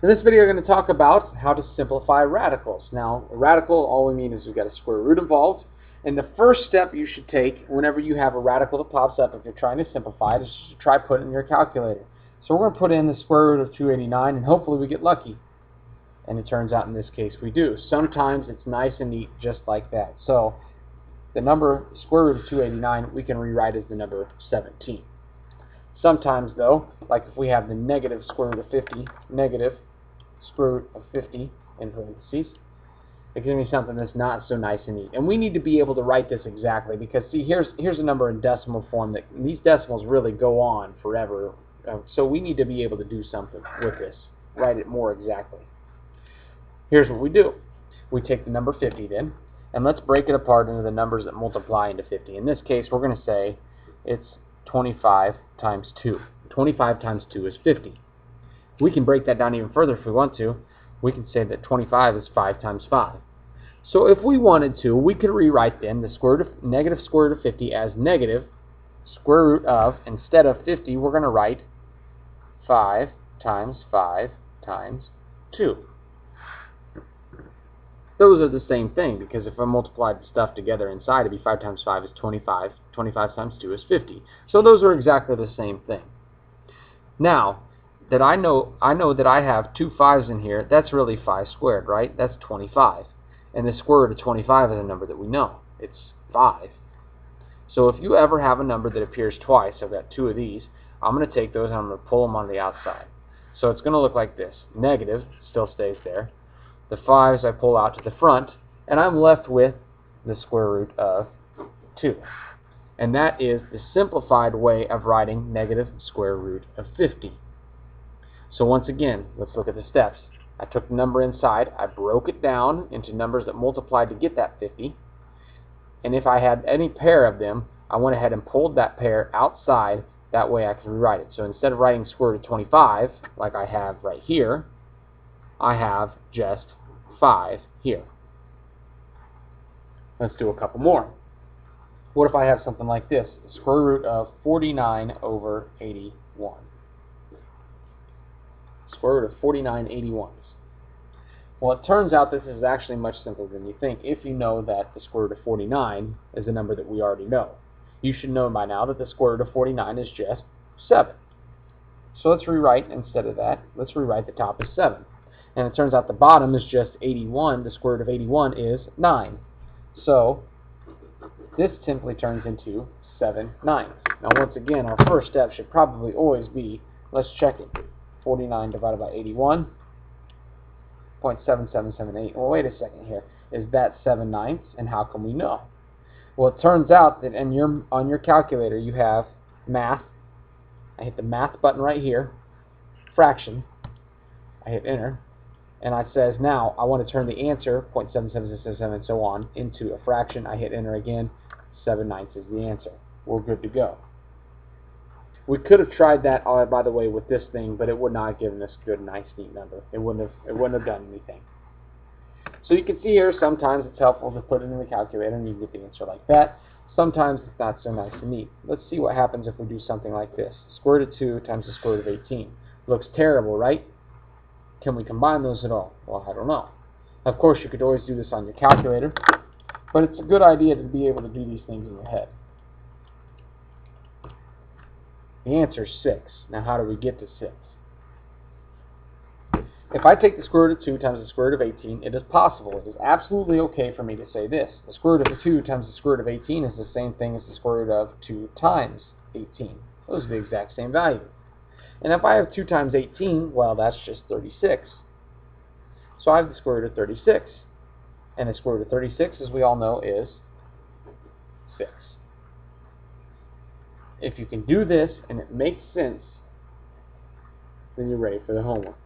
In this video, we're going to talk about how to simplify radicals. Now, a radical, all we mean is we've got a square root involved. And the first step you should take whenever you have a radical that pops up, if you're trying to simplify it, is to try putting it in your calculator. So we're going to put in the square root of 289, and hopefully we get lucky. And it turns out in this case we do. Sometimes it's nice and neat just like that. So the number square root of 289 we can rewrite as the number 17. Sometimes though, like if we have the negative square root of 50, negative square root of 50 in parentheses, it gives me something that's not so nice and neat. And we need to be able to write this exactly because see, here's a number in decimal form that these decimals really go on forever. So we need to be able to do something with this, write it more exactly. Here's what we do. We take the number 50 then, and let's break it apart into the numbers that multiply into 50. In this case, we're going to say it's 25 times 2. 25 times 2 is 50. We can break that down even further if we want to. We can say that 25 is 5 times 5. So if we wanted to, we could rewrite then the negative square root of 50 as negative square root of, instead of 50, we're going to write 5 times 5 times 2. Those are the same thing, because if I multiplied the stuff together inside, it'd be 5 times 5 is 25. 25 times 2 is 50. So those are exactly the same thing. Now, that I know that I have two 5s in here, that's really 5 squared, right? That's 25. And the square root of 25 is a number that we know. It's 5. So if you ever have a number that appears twice, I've got two of these, I'm going to take those and I'm going to pull them on the outside. So it's going to look like this. Negative still stays there. The 5s I pull out to the front, and I'm left with the square root of 2. And that is the simplified way of writing negative square root of 50. So once again, let's look at the steps. I took the number inside, I broke it down into numbers that multiplied to get that 50. And if I had any pair of them, I went ahead and pulled that pair outside. That way I can rewrite it. So instead of writing square root of 25, like I have right here, I have just 5 here. Let's do a couple more. What if I have something like this? The square root of 49 over 81. Square root of 49 81s. Well, it turns out this is actually much simpler than you think if you know that the square root of 49 is a number that we already know. You should know by now that the square root of 49 is just 7. So let's rewrite, instead of that, let's rewrite the top as 7. And it turns out the bottom is just 81. The square root of 81 is 9. So this simply turns into 7 9s. Now once again, our first step should probably always be, let's check it. 49 divided by 81, 0.7778. Well, wait a second here. Is that 7 9ths? And how can we know? Well, it turns out that on your calculator you have math. I hit the math button right here. Fraction. I hit enter. And it says now I want to turn the answer, 0.7777 and so on, into a fraction. I hit enter again. 7 9ths is the answer. We're good to go. We could have tried that, by the way, with this thing, but it would not have given us a good, nice, neat number. It wouldn't have done anything. So you can see here, sometimes it's helpful to put it in the calculator and you get the answer like that. Sometimes it's not so nice and neat. Let's see what happens if we do something like this. Square root of 2 times the square root of 18. Looks terrible, right? Can we combine those at all? Well, I don't know. Of course, you could always do this on your calculator, but it's a good idea to be able to do these things in your head. The answer is 6. Now how do we get to 6? If I take the square root of 2 times the square root of 18, it is possible. It is absolutely okay for me to say this. The square root of 2 times the square root of 18 is the same thing as the square root of 2 times 18. Those are the exact same value. And if I have 2 times 18, well, that's just 36. So I have the square root of 36. And the square root of 36, as we all know, is 6. If you can do this and it makes sense, then you're ready for the homework.